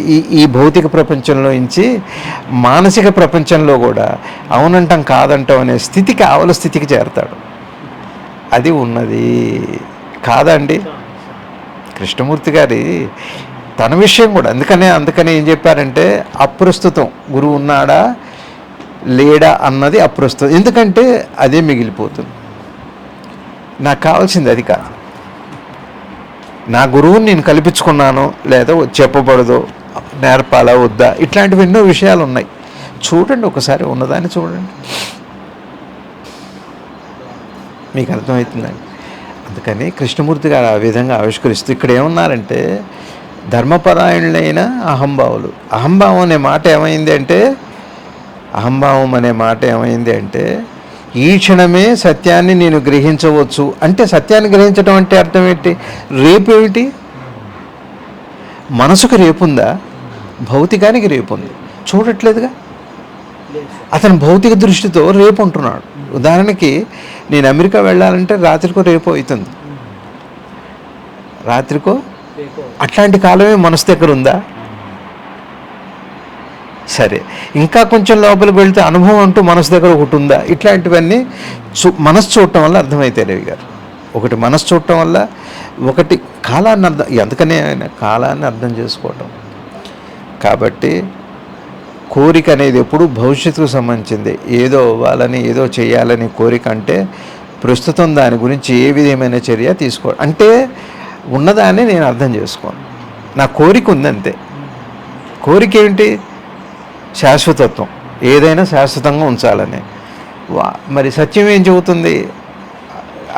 ఈ భౌతిక ప్రపంచంలో నుంచి మానసిక ప్రపంచంలో కూడా అవునంటాం కాదంటాం అనే స్థితికి ఆవల స్థితికి చేరతాడు. అది ఉన్నది కాదండి కృష్ణమూర్తి గారి తన విషయం కూడా. అందుకనే ఏం చెప్పారంటే అప్రస్తుతం గురువు ఉన్నాడా లేడా అన్నది అప్రస్తుతం. ఎందుకంటే అదే మిగిలిపోతుంది. నాకు కావాల్సింది అది కాదు. నా గురువుని నేను కల్పించుకున్నాను లేదా చెప్పబడదో నేర్పాలా వద్దా ఇట్లాంటివి ఎన్నో విషయాలు ఉన్నాయి. చూడండి ఒకసారి ఉన్నదాన్ని చూడండి, మీకు అర్థమవుతుందండి. అందుకని కృష్ణమూర్తి గారు ఆ విధంగా ఆవిష్కరిస్తూ ఇక్కడ ఏమన్నారంటే ధర్మపరాయణులైన అహంభావులు. అహంభావం అనే మాట ఏమైంది అంటే ఈ క్షణమే సత్యాన్ని నేను గ్రహించవచ్చు అంటే సత్యాన్ని గ్రహించడం అంటే అర్థం ఏంటి? రేపు ఏమిటి? మనసుకు రేపుందా? భౌతికానికి రేపుంది. చూడట్లేదుగా. అతను భౌతిక దృష్టితో రేపు అంటున్నాడు. ఉదాహరణకి నేను అమెరికా వెళ్ళాలంటే రాత్రికో రేపో అవుతుంది. అట్లాంటి కాలమే మనసు దగ్గర ఉందా? సరే, ఇంకా కొంచెం లోపలికి వెళ్తే అనుభవం అంటూ మనసు దగ్గర ఒకటి ఉందా? ఇట్లాంటివన్నీ మనసు చూడటం వల్ల అర్థమవుతాయి రవి గారు. ఒకటి మనసు చూడటం వల్ల, ఒకటి కాలాన్ని అందుకనే ఆయన కాలాన్ని అర్థం చేసుకోవటం. కాబట్టి కోరిక అనేది ఎప్పుడు భవిష్యత్తుకు సంబంధించింది. ఏదో అవ్వాలని ఏదో చేయాలని కోరిక అంటే ప్రస్తుతం దాని గురించి ఏ విధమైన చర్య తీసుకోవడం అంటే ఉన్నదాన్ని నేను అర్థం చేసుకోను. నా కోరిక ఉందంతే. కోరిక ఏంటి? శాశ్వతత్వం, ఏదైనా శాశ్వతంగా ఉంచాలని. మరి సత్యం ఏం చెబుతుంది?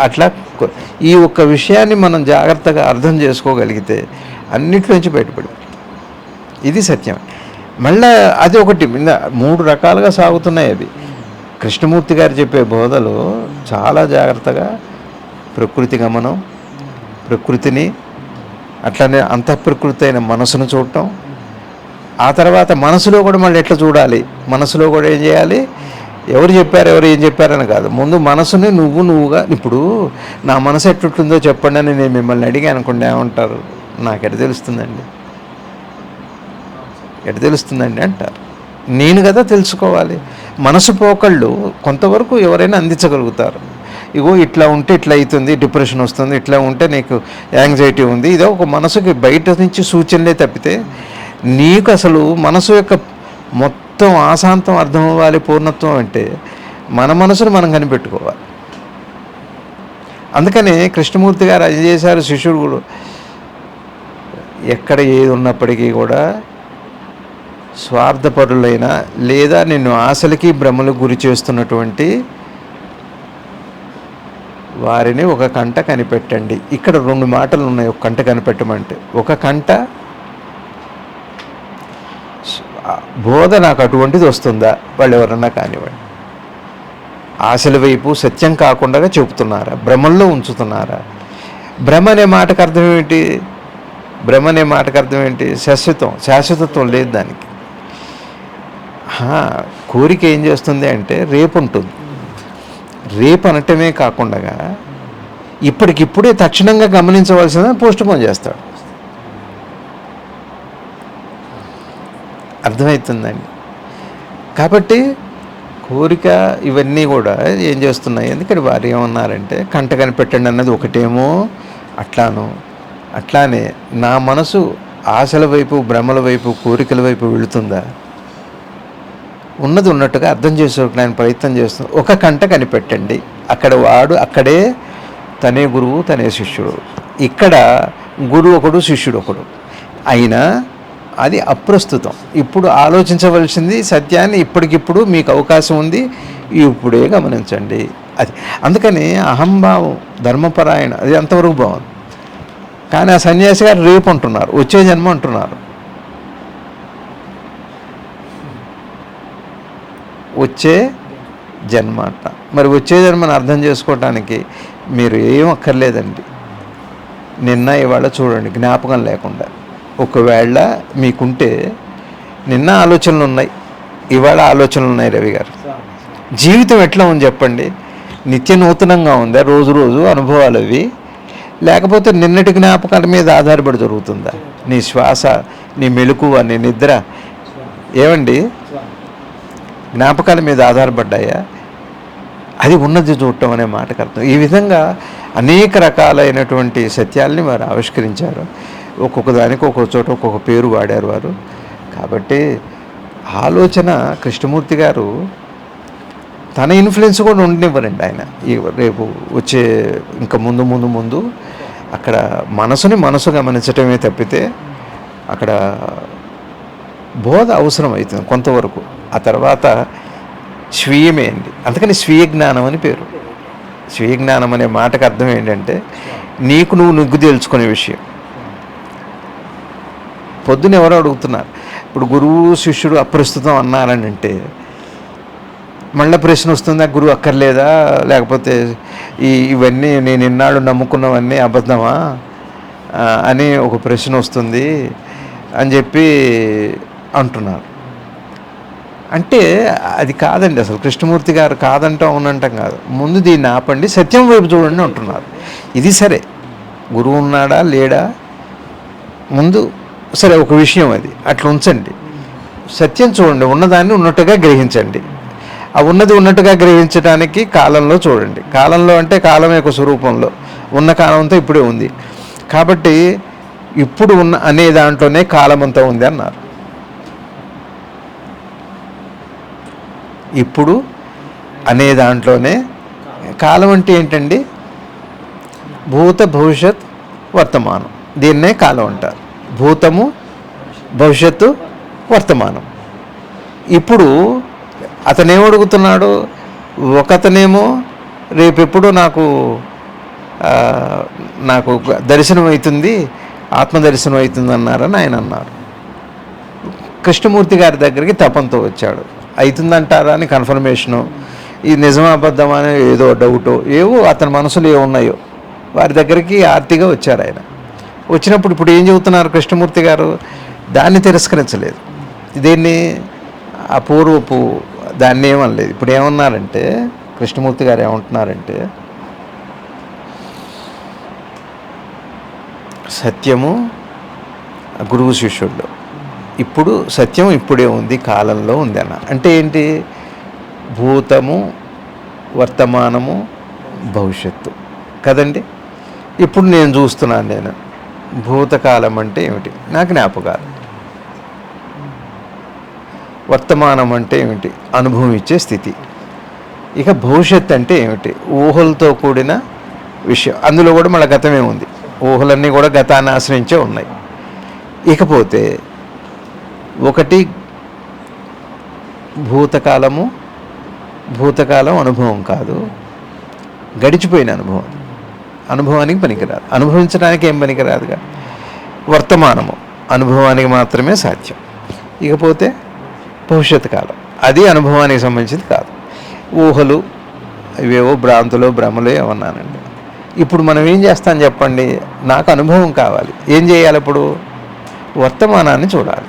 అట్లా ఈ ఒక్క విషయాన్ని మనం జాగ్రత్తగా అర్థం చేసుకోగలిగితే అన్నిట్లోంచి బయటపడి ఇది సత్యం. మళ్ళీ అది ఒకటి 3 రకాలుగా సాగుతున్నాయి అవి. కృష్ణమూర్తి గారు చెప్పే బోధలు చాలా జాగ్రత్తగా ప్రకృతి గమనం, ప్రకృతిని అట్లనే అంతఃప్రకృతి అయిన మనసును చూడటం, ఆ తర్వాత మనసులో కూడా మళ్ళీ ఎట్లా చూడాలి, మనసులో కూడా ఏం చేయాలి, ఎవరు ఏం చెప్పారని కాదు, ముందు మనసుని నువ్వుగా. ఇప్పుడు నా మనసు ఎట్లుంటుందో చెప్పండి అని నేను మిమ్మల్ని అడిగాను అనుకోండి, ఏమంటారు? నాకు ఎట తెలుస్తుందండి అంటారు. నేను కదా తెలుసుకోవాలి. మనసు పోకళ్ళు కొంతవరకు ఎవరైనా అందించగలుగుతారు. ఇగో ఇట్లా ఉంటే ఇట్లా అవుతుంది, డిప్రెషన్ వస్తుంది, ఇట్లా ఉంటే నీకు యాంగ్జైటీ ఉంది, ఇదో ఒక మనసుకి బయట నుంచి సూచనలే తప్పితే నీకు అసలు మనసు యొక్క మొత్తం ఆశాంతం అర్థం అవ్వాలి. పూర్ణత్వం అంటే మన మనసును మనం కనిపెట్టుకోవాలి. అందుకనే కృష్ణమూర్తి గారు అది చేశారు. శిష్యుడు కూడా ఎక్కడ ఏది ఉన్నప్పటికీ కూడా స్వార్థపరులైన లేదా నిన్ను ఆశలకి భ్రమలకు గురి చేస్తున్నటువంటి వారిని ఒక కంట కనిపెట్టండి. ఇక్కడ 2 మాటలు ఉన్నాయి. ఒక కంట కనిపెట్టమంటే, ఒక కంట బోధ నాకు అటువంటిది వస్తుందా, వాళ్ళు ఎవరన్నా కానివ్వండి, ఆశల వైపు సత్యం కాకుండా చెబుతున్నారా, భ్రమల్లో ఉంచుతున్నారా? భ్రమ అనే మాటకు అర్థం ఏంటి? శాశ్వతత్వం లేదు దానికి. కోరిక ఏం చేస్తుంది అంటే రేపు ఉంటుంది. రేపు అనటమే కాకుండా ఇప్పటికిప్పుడే తక్షణంగా గమనించవలసిందని పోస్ట్పోన్ చేస్తాడు. అర్థమవుతుందండి. కాబట్టి కోరిక ఇవన్నీ కూడా ఏం చేస్తున్నాయి? ఎందుకంటే వారు ఏమన్నారంటే కంట కనిపెట్టండి అన్నది ఒకటేమో అట్లానే నా మనసు ఆశల వైపు, భ్రమల వైపు, కోరికల వైపు వెళుతుందా? ఉన్నది ఉన్నట్టుగా అర్థం చేసుకోవడానికి ప్రయత్నం చేస్తుంది. ఒక కంట కనిపెట్టండి. అక్కడ వాడు అక్కడే తనే గురువు, తనే శిష్యుడు. ఇక్కడ గురువు ఒకడు, శిష్యుడు ఒకడు అయినా అది అప్రస్తుతం. ఇప్పుడు ఆలోచించవలసింది సత్యాన్ని. ఇప్పటికిప్పుడు మీకు అవకాశం ఉంది, ఇప్పుడే గమనించండి. అది అందుకని అహంభావం, ధర్మపరాయణ అది అంతవరకు బాగుంది. కానీ ఆ సన్యాసి గారు రేపు అంటున్నారు, వచ్చే జన్మ అంటున్నారు. వచ్చే జన్మ అంట. మరి వచ్చే జన్మను అర్థం చేసుకోవటానికి మీరు ఏం అక్కర్లేదండి. నిన్న ఇవాళ చూడండి, జ్ఞాపకం లేకుండా. ఒకవేళ మీకుంటే నిన్న ఆలోచనలు ఉన్నాయి, ఇవాళ ఆలోచనలు ఉన్నాయి. రవి గారు, జీవితం ఎట్లా ఉంది చెప్పండి? నిత్య నూతనంగా ఉందా? రోజు అనుభవాలు అవి లేకపోతే నిన్నటి జ్ఞాపకాల మీద ఆధారపడి జరుగుతుందా? నీ శ్వాస, నీ మెలకువ, నీ నిద్ర ఏమండి జ్ఞాపకాల మీద ఆధారపడ్డాయా? అది ఉన్నది చూడటం అనే మాటకు అర్థం. ఈ విధంగా అనేక రకాలైనటువంటి సత్యాల్ని వారు ఆవిష్కరించారు. ఒక్కొక్క దానికి ఒక్కొక్క చోట ఒక్కొక్క పేరు వాడారు వారు. కాబట్టి ఆలోచన కృష్ణమూర్తి గారు తన ఇన్ఫ్లుయెన్స్ కూడా ఉండనివ్వరండి ఆయన. రేపు వచ్చే ఇంకా ముందు అక్కడ మనసు గమనించటమే తప్పితే అక్కడ బోధ అవసరం అవుతుంది కొంతవరకు. ఆ తర్వాత స్వీయమే అండి. అందుకని స్వీయ జ్ఞానం అని పేరు. స్వీయ జ్ఞానం అనే మాటకు అర్థం ఏంటంటే నీకు నువ్వు నిగ్గు తేల్చుకునే విషయం. పొద్దున ఎవరో అడుగుతున్నారు, ఇప్పుడు గురువు శిష్యుడు అప్రస్తుతం అన్నారని అంటే మళ్ళీ ప్రశ్న వస్తుందా, గురువు అక్కర్లేదా, లేకపోతే ఇవన్నీ నేను ఇన్నాళ్ళు నమ్ముకున్నవన్నీ అబద్ధమా అని ఒక ప్రశ్న వస్తుంది అని చెప్పి అంటున్నారు. అంటే అది కాదండి. అసలు కృష్ణమూర్తి గారు కాదంటాం అవునంటాం కాదు. ముందు దీన్ని ఆపండి, సత్యం వైపు చూడండి అంటున్నారు. ఇది సరే, గురువు ఉన్నాడా లేడా ముందు సరే ఒక విషయం, అది అట్లా ఉంచండి. సత్యం చూడండి, ఉన్నదాన్ని ఉన్నట్టుగా గ్రహించండి. ఆ ఉన్నది ఉన్నట్టుగా గ్రహించడానికి కాలంలో చూడండి. కాలంలో అంటే కాలం యొక్క స్వరూపంలో ఉన్న కాలంతో ఇప్పుడే ఉంది. కాబట్టి ఇప్పుడు ఉన్న అనే దాంట్లోనే కాలం అంతా ఉంది అన్నారు. ఇప్పుడు అనే దాంట్లోనే కాలం అంటే ఏంటండి? భూత, భవిష్యత్, వర్తమానం. దీన్నే కాలం అంటారు. భూతము, భవిష్యత్తు, వర్తమానం. ఇప్పుడు అతనేమో అడుగుతున్నాడు, ఒకతనేమో రేపెప్పుడు నాకు దర్శనం అవుతుంది, ఆత్మదర్శనం అవుతుంది అన్నారని ఆయన అన్నారు. కృష్ణమూర్తి గారి దగ్గరికి తపంతో వచ్చాడు. అవుతుందంటారా అని కన్ఫర్మేషను, ఇది నిజమా అబద్ధమా అని ఏదో డౌటో ఏవో అతని మనసులో ఏమున్నాయో వారి దగ్గరికి ఆర్తిగా వచ్చారు ఆయన. వచ్చినప్పుడు ఇప్పుడు ఏం చెబుతున్నారు కృష్ణమూర్తి గారు? దాన్ని తిరస్కరించలేదు. దీన్ని అపూర్వపు దాన్ని ఏమనలేదు. ఇప్పుడు ఏమన్నారంటే కృష్ణమూర్తి గారు ఏమంటున్నారంటే, సత్యము గురువు శిష్యుడు, ఇప్పుడు సత్యం ఇప్పుడే ఉంది, కాలంలో ఉంది అన్న. అంటే ఏంటి? భూతము, వర్తమానము, భవిష్యత్తు కదండి. ఇప్పుడు నేను చూస్తున్నాను. నేను భూతకాలం అంటే ఏమిటి? నా జ్ఞాపకాలు. వర్తమానం అంటే ఏమిటి? అనుభవం ఇచ్చే స్థితి. ఇక భవిష్యత్ అంటే ఏమిటి? ఊహలతో కూడిన విషయం. అందులో కూడా మళ్ళీ గతమే ఉంది. ఊహలన్నీ కూడా గతాన్ని ఆశ్రయించే ఉన్నాయి. ఇకపోతే ఒకటి భూతకాలం అనుభవం కాదు, గడిచిపోయిన అనుభవం. అనుభవానికి పనికిరాదు, అనుభవించడానికి ఏం పనికిరాదుగా. వర్తమానము అనుభవానికి మాత్రమే సాధ్యం. ఇకపోతే భవిష్యత్ కాలం, అది అనుభవానికి సంబంధించింది కాదు. ఊహలు, ఇవేవో భ్రాంతులు, భ్రమలు ఏమన్నానండి. ఇప్పుడు మనం ఏం చేస్తాం చెప్పండి? నాకు అనుభవం కావాలి. ఏం చేయాలి? ఇప్పుడు వర్తమానాన్ని చూడాలి.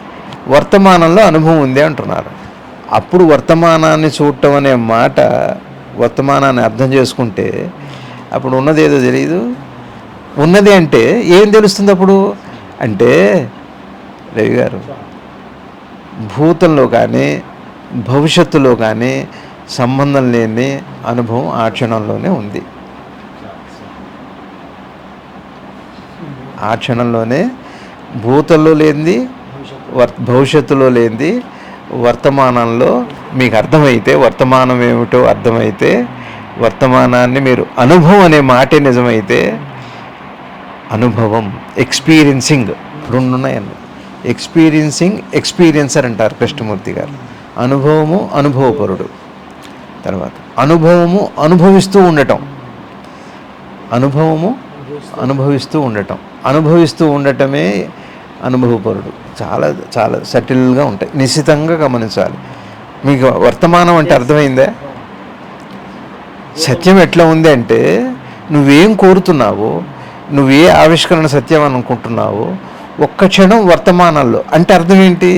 వర్తమానంలో అనుభవం ఉంది అంటున్నారు. అప్పుడు వర్తమానాన్ని చూడటం అనే మాట, వర్తమానాన్ని అర్థం చేసుకుంటే అప్పుడు ఉన్నది ఏదో తెలియదు. ఉన్నది అంటే ఏం తెలుస్తుంది అప్పుడు? అంటే రవి గారు, భూతంలో కానీ భవిష్యత్తులో కానీ సంబంధం లేని అనుభవం ఆ క్షణంలోనే ఉంది. ఆ క్షణంలోనే భూతంలో లేనిది, భవిష్యత్తులో లేనిది వర్తమానంలో మీకు అర్థమైతే, వర్తమానం ఏమిటో అర్థమైతే, వర్తమానాన్ని మీరు అనుభవం అనే మాటే నిజమైతే, అనుభవం, ఎక్స్పీరియన్సింగ్ రెండు ఉన్నాయండి. ఎక్స్పీరియన్సింగ్, ఎక్స్పీరియన్సర్ అంటారు కృష్ణమూర్తి గారు. అనుభవము, అనుభవపరుడు. తర్వాత అనుభవము అనుభవిస్తూ ఉండటం. అనుభవము అనుభవిస్తూ ఉండటం. అనుభవిస్తూ ఉండటమే అనుభవపరుడు. చాలా చాలా సటిల్గా ఉంటాయి, నిశ్చితంగా గమనించాలి. మీకు వర్తమానం అంటే అర్థమైందే? సత్యం ఎట్లా ఉంది అంటే, నువ్వేం కోరుతున్నావో, నువ్వే ఆవిష్కరణ సత్యం అని అనుకుంటున్నావో, ఒక్క క్షణం వర్తమానంలో అంటే అర్థం ఏంటి?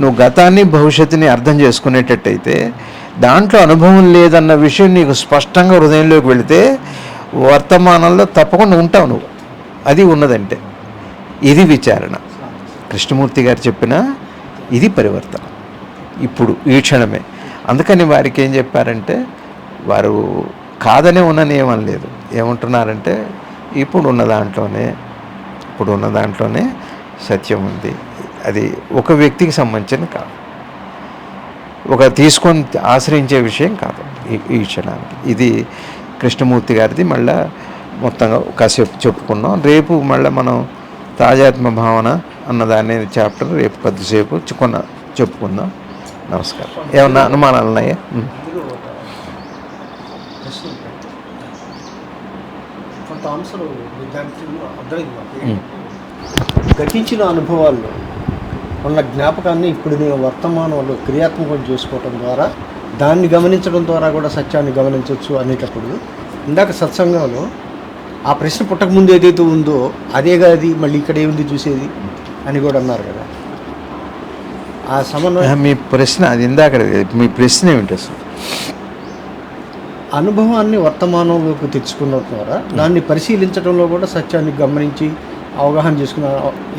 నువ్వు గతాన్ని భవిష్యత్తుని అర్థం చేసుకునేటట్టయితే, దాంట్లో అనుభవం లేదన్న విషయం నీకు స్పష్టంగా హృదయంలోకి వెళితే వర్తమానంలో తప్పకుండా ఉంటావు నువ్వు. అది ఉన్నదంటే ఇది విచారణ. కృష్ణమూర్తి గారు చెప్పిన ఇది పరివర్తన ఇప్పుడు ఈ క్షణమే. అందుకని వారికి ఏం చెప్పారంటే, వారు కాదనే ఉన్నని ఏమనలేదు. ఏమంటున్నారంటే ఇప్పుడు ఉన్న దాంట్లోనే సత్యం ఉంది. అది ఒక వ్యక్తికి సంబంధించిన కాదు, ఒక తీసుకొని ఆశ్రయించే విషయం కాదు ఈ క్షణానికి. ఇది కృష్ణమూర్తి గారిది. మళ్ళీ మొత్తంగా కాసేపు చెప్పుకున్నాం. రేపు మళ్ళీ మనం తాజాత్మ భావన అన్నదాన్ని చాప్టర్ రేపు కొద్దిసేపు చెప్పుకుందాం. నమస్కారం. ఏమన్నా అనుమానాలు ఉన్నాయా? కొంత అంశాలు విద్యార్థులు అర్థమైంది. గతించిన అనుభవాల్లో ఉన్న జ్ఞాపకాన్ని ఇప్పుడు నేను వర్తమానంలో క్రియాత్మకం చేసుకోవటం ద్వారా, దాన్ని గమనించడం ద్వారా కూడా సత్యాన్ని గమనించవచ్చు అనేటప్పుడు, ఇందాక సత్సంగంలో ఆ ప్రశ్న పుట్టకముందు ఏదైతే ఉందో అదేగా అది మళ్ళీ ఇక్కడ ఏముంది చూసేది అని కూడా అన్నారు కదా. ఆ సమన్వయం మీ ప్రశ్న అది ఇందాక మీ ప్రశ్న ఏమిటి అసలు? అనుభవాన్ని వర్తమానంలోకి తెచ్చుకున్న ద్వారా దాన్ని పరిశీలించడంలో కూడా సత్యాన్ని గమనించి అవగాహన చేసుకున్న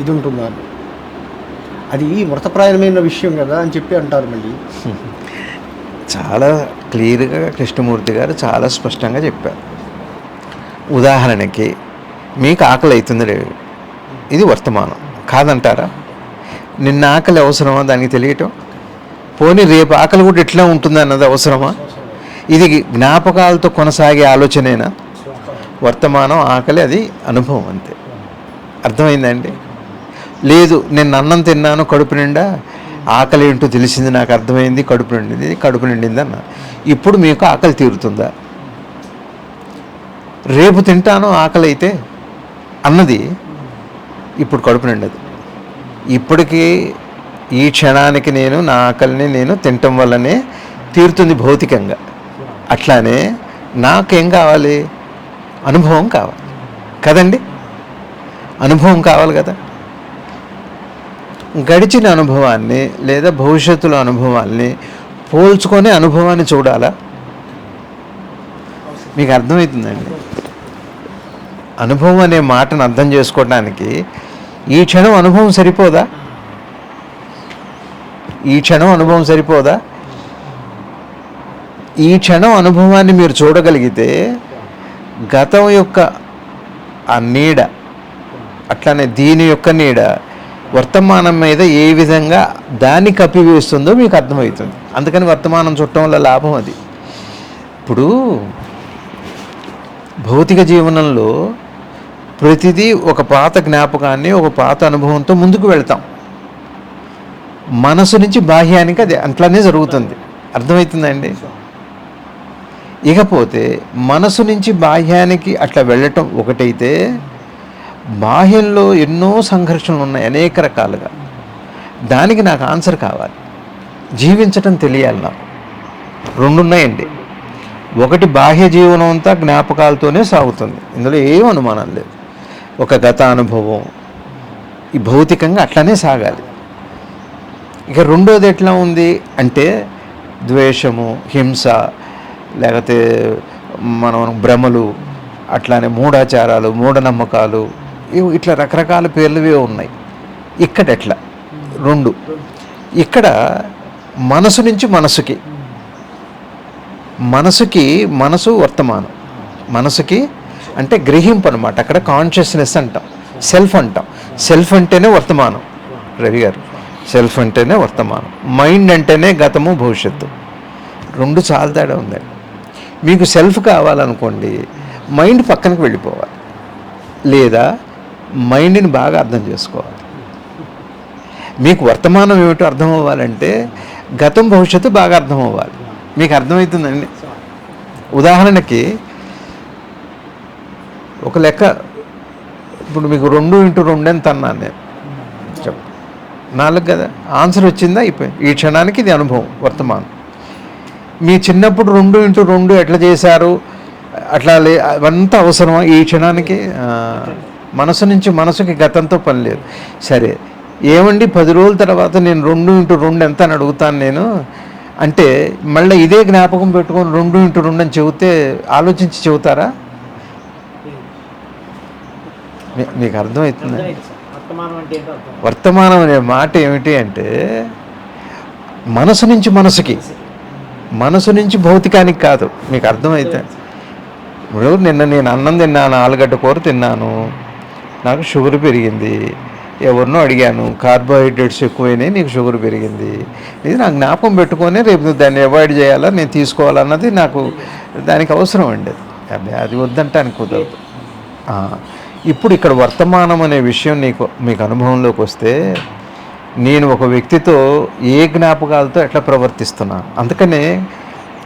ఇది ఉంటుందా? అది మృతప్రాయమైన విషయం కదా అని చెప్పి అంటారు. మళ్ళీ చాలా క్లియర్గా కృష్ణమూర్తి గారు చాలా స్పష్టంగా చెప్పారు. ఉదాహరణకి మీకు ఆకలి అవుతుంది లేదు, ఇది వర్తమానం కాదంటారా? నిన్న ఆకలి అవసరమా దానికి తెలియటం? పోనీ రేపు ఆకలి కూడా ఎట్లా ఉంటుంది అన్నది అవసరమా? ఇది జ్ఞాపకాలతో కొనసాగే ఆలోచనేనా? వర్తమానం ఆకలి అది అనుభవం అంతే. అర్థమైందండి? లేదు, నేను అన్నం తిన్నాను కడుపు నిండా, ఆకలి ఏంటో తెలిసింది, నాకు అర్థమైంది, కడుపు నిండింది అన్న. ఇప్పుడు మీకు ఆకలి తీరుతుందా? రేపు తింటాను ఆకలి అయితే అన్నది ఇప్పుడు కడుపు నిండదు. ఇప్పటికీ ఈ క్షణానికి నా ఆకలిని నేను తినటం వల్లనే తీరుతుంది భౌతికంగా. అట్లానే నాకేం కావాలి? అనుభవం కావాలి కదండి. అనుభవం కావాలి కదా. గడిచిన అనుభవాన్ని లేదా భవిష్యత్తులో అనుభవాల్ని పోల్చుకొని అనుభవాన్ని చూడాలా? మీకు అర్థమవుతుందండి? అనుభవం అనే మాటను అర్థం చేసుకోవడానికి ఈ క్షణం అనుభవం సరిపోదా? ఈ క్షణం అనుభవం సరిపోదా? ఈ క్షణం అనుభవాన్ని మీరు చూడగలిగితే గతం యొక్క ఆ నీడ, అట్లానే దీని యొక్క నీడ వర్తమానం మీద ఏ విధంగా దాన్ని కప్పివేస్తుందో మీకు అర్థమవుతుంది. అందుకని వర్తమానం చుట్టం వల్ల లాభం అది. ఇప్పుడు భౌతిక జీవనంలో ప్రతిదీ ఒక పాత జ్ఞాపకాన్ని, ఒక పాత అనుభవంతో ముందుకు వెళ్తాం. మనసు నుంచి బాహ్యానికి అది అట్లానే జరుగుతుంది. అర్థమవుతుందండి? ఇకపోతే మనసు నుంచి బాహ్యానికి అట్లా వెళ్ళటం ఒకటైతే, బాహ్యంలో ఎన్నో సంఘర్షణలు ఉన్నాయి అనేక రకాలుగా. దానికి నాకు ఆన్సర్ కావాలి, జీవించటం తెలియాలి నాకు. రెండు ఉన్నాయండి. ఒకటి బాహ్య జీవనం అంతా జ్ఞాపకాలతోనే సాగుతుంది, ఇందులో ఏం అనుమానం లేదు. ఒక గత అనుభవం ఈ భౌతికంగా అట్లానే సాగాలి. ఇక రెండోది ఎట్లా ఉంది అంటే ద్వేషము, హింస, లేకపోతే మనం భ్రమలు, అట్లానే మూఢాచారాలు, మూఢనమ్మకాలు, ఇట్లా రకరకాల పేర్లువే ఉన్నాయి. ఇక్కడ ఎట్లా రెండు, ఇక్కడ మనసు నుంచి మనసు వర్తమానం. మనసుకి అంటే గ్రహింపు అనమాట. అక్కడ కాన్షియస్నెస్ అంటాం, సెల్ఫ్ అంటాం. సెల్ఫ్ అంటేనే వర్తమానం. రవి గారు, సెల్ఫ్ అంటేనే వర్తమానం. మైండ్ అంటేనే గతము భవిష్యత్తు. రెండు చాలా తేడా ఉందండి. మీకు సెల్ఫ్ కావాలనుకోండి, మైండ్ పక్కనకి వెళ్ళిపోవాలి, లేదా మైండ్ని బాగా అర్థం చేసుకోవాలి. మీకు వర్తమానం ఏమిటో అర్థం అవ్వాలంటే గతం భవిష్యత్తు బాగా అర్థం అవ్వాలి. మీకు అర్థమవుతుందండి? ఉదాహరణకి ఒక లెక్క, ఇప్పుడు మీకు 2x2 ఎంత అన్నాను నేను, చెప్పు 4 కదా, ఆన్సర్ వచ్చిందా? అయిపోయింది. ఈ క్షణానికి ఇది అనుభవం, వర్తమానం. మీ చిన్నప్పుడు 2x2 ఎట్లా చేశారు, అట్లా అవంతా అవసరమా ఈ క్షణానికి? మనసు నుంచి మనసుకి గతంతో పని లేదు. సరే, ఏమండి 10 రోజుల తర్వాత నేను 2x2 ఎంత అని అడుగుతాను నేను అంటే, మళ్ళీ ఇదే జ్ఞాపకం పెట్టుకొని 2x2 అని చెబితే ఆలోచించి చెబుతారా? మీకు అర్థమవుతుంది? అర్థమైంది సార్. వర్తమానం అంటే ఏంటో అర్థం. వర్తమానం అనే మాట ఏమిటి అంటే మనసు నుంచి మనసుకి, మనసు నుంచి భౌతికానికి కాదు. మీకు అర్థమైతే ఇప్పుడు నిన్న నేను అన్నం తిన్నాను, ఆలుగడ్డ కూర తిన్నాను, నాకు షుగర్ పెరిగింది. ఎవరినో అడిగాను, కార్బోహైడ్రేట్స్ ఎక్కువైనాయి, నీకు షుగర్ పెరిగింది. ఇది నాకు జ్ఞాపకం పెట్టుకొని రేపు నువ్వు దాన్ని అవాయిడ్ చేయాలా, నేను తీసుకోవాలన్నది నాకు దానికి అవసరం అండి. అది వద్దంటానికి కుదరదు. ఇప్పుడు ఇక్కడ వర్తమానం అనే విషయం మీకు అనుభవంలోకి వస్తే, నేను ఒక వ్యక్తితో ఏ జ్ఞాపకాలతో ఎట్లా ప్రవర్తిస్తున్నాను, అందుకనే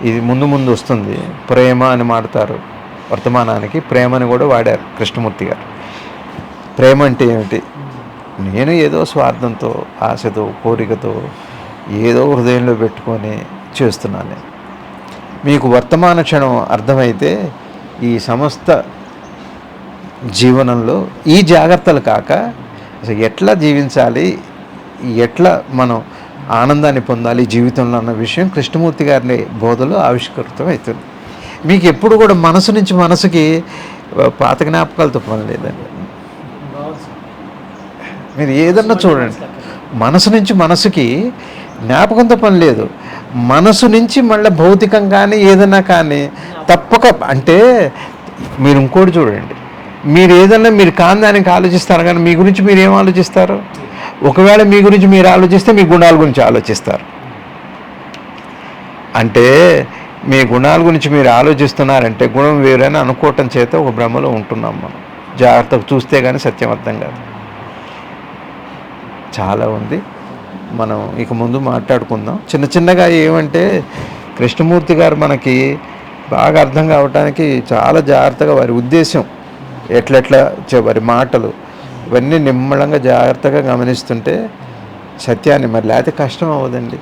ఇది ముందు ముందు వస్తుంది. ప్రేమ అని మాడతారు వర్తమానానికి, ప్రేమని కూడా వాడారు కృష్ణమూర్తి గారు. ప్రేమ అంటే ఏమిటి? నేను ఏదో స్వార్థంతో, ఆశతో, కోరికతో ఏదో హృదయంలో పెట్టుకొని చేస్తున్నాను. మీకు వర్తమాన క్షణం అర్థమైతే ఈ సమస్త జీవనంలో ఈ జాగ్రత్తలు కాక అసలు ఎట్లా జీవించాలి, ఎట్లా మనం ఆనందాన్ని పొందాలి జీవితంలో అన్న విషయం కృష్ణమూర్తి గారి బోధలో ఆవిష్కృతం అవుతుంది. మీకు ఎప్పుడు కూడా మనసు నుంచి మనసుకి పాత జ్ఞాపకాలతో పని లేదండి. మీరు ఏదన్నా చూడండి, మనసు నుంచి మనసుకి జ్ఞాపకంతో పని లేదు. మనసు నుంచి మళ్ళీ భౌతికం కానీ ఏదన్నా కానీ తప్పక, అంటే మీరు ఇంకోటి చూడండి, మీరు ఏదన్నా మీరు కాని దానికి ఆలోచిస్తారు కానీ మీ గురించి మీరు ఏం ఆలోచిస్తారు? ఒకవేళ మీ గురించి మీరు ఆలోచిస్తే మీ గుణాల గురించి ఆలోచిస్తారు. అంటే మీ గుణాల గురించి మీరు ఆలోచిస్తున్నారంటే గుణం వేరైనా అనుకోవటం చేత ఒక భ్రమలో ఉంటున్నాం మనం. జాగ్రత్తగా చూస్తే కానీ సత్యం అర్థం కాదు. చాలా ఉంది, మనం ఇక ముందు మాట్లాడుకుందాం. చిన్న చిన్నగా ఏమంటే కృష్ణమూర్తి గారు మనకి బాగా అర్థం కావటానికి చాలా జాగ్రత్తగా వారి ఉద్దేశం ఎట్లెట్లా వారి మాటలు ఇవన్నీ నిమ్మళంగా జాగ్రత్తగా గమనిస్తుంటే సత్యాన్ని, మరి లేకపోతే కష్టం అవ్వదండి.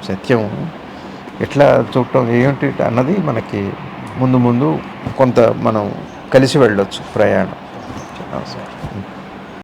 సత్యం ఎట్లా చూడటం ఏమిటి అన్నది మనకి ముందు ముందు కొంత మనం కలిసి వెళ్ళొచ్చు ప్రయాణం.